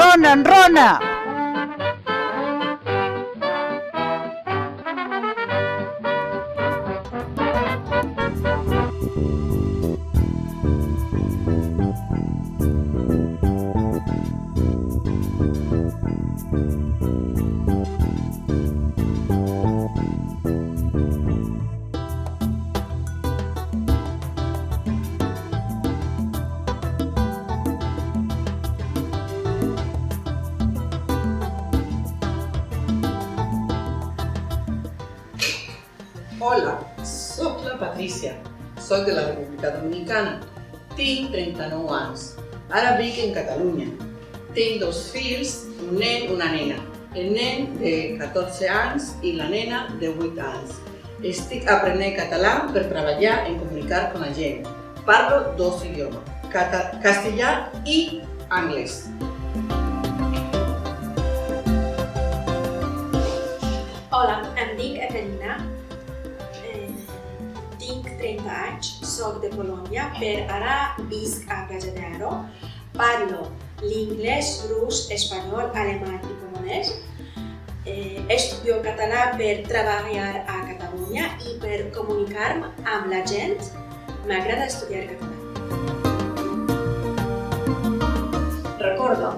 Enrona, enrona! Hola, soc la Patricia, soc de la República Dominicana, tinc 39 anys, ara vic en Catalunya. Tinc dos fills, un nen i una nena, el nen de 14 anys i la nena de 8 anys. Estic aprenent català per treballar en comunicar amb la gent. Parlo dos idiomes, castellà i anglès. Hola, em dic Evelina, tinc 30 anys, soc de Polònia, per ara visc a Platja d'Aro, parlo l'inglès, rus, espanyol, alemany i polonès, estudio català per treballar a Catalunya i per comunicar-me amb la gent. M'agrada estudiar català. Recorda,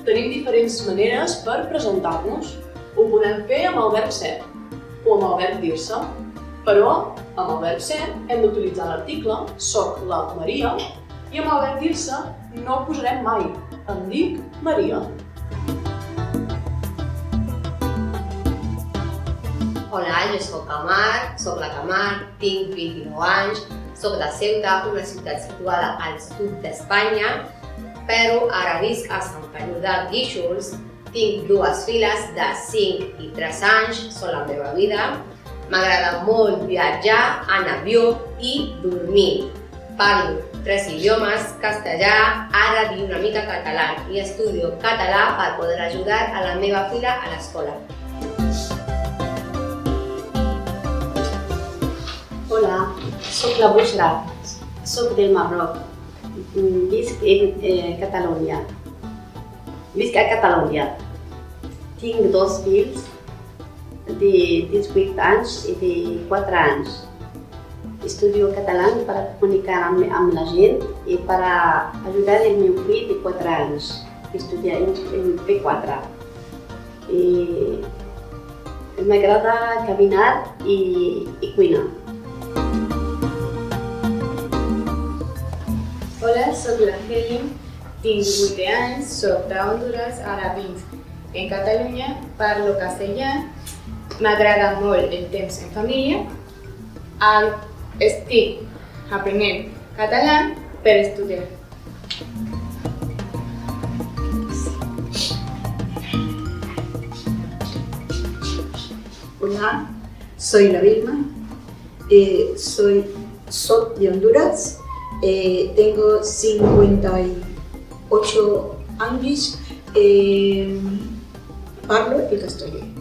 tenim diferents maneres per presentar-nos. Ho podem fer amb el verb ser o amb el verb dir-se, però amb el verb ser hem d'utilitzar l'article soc la Maria i amb el verb dir-se no el posarem mai. Em dic Maria. Hola, jo soc la Camar, tinc 29 anys, soc de Ceuta, una ciutat situada al sud d'Espanya, però ara visc a Sant Feliu de Guíxols. Tinc dues filles de 5 i 3 anys, són la meva vida. M'agrada molt viatjar en avió i dormir. Parlo 3 idiomes, castellà, àrab i una mica català, i estudio català per poder ajudar a la meva filla a l'escola. Hola, soc la Bushra, soc del Marroc, visc a Catalunya. Tinc dos fills de 18 anys i de 4 anys. Estudio català per comunicar amb la gent i per ajudar el meu fill de 4 anys, que estudia en P4. M'agrada caminar i cuinar. Hola, soc la Heli, tinc 8 anys, soc de Honduras, ara visc en Catalunya, parlo castellà, m'agrada molt el temps en família, estic aprenent català per estudiar. Hola, soy la Vilma, soy de Honduras, tengo 58 años, parlo el castellano.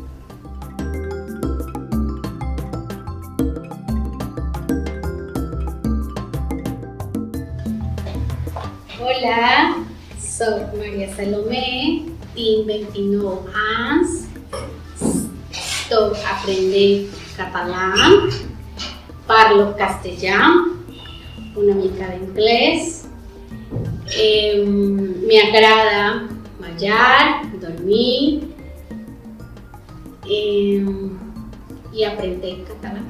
Hola, soc Maria Salomé, tinc 29 anys, estic aprenent català, parlo castellà, una mica d'anglès, m'agrada menjar, dormir i aprendre català.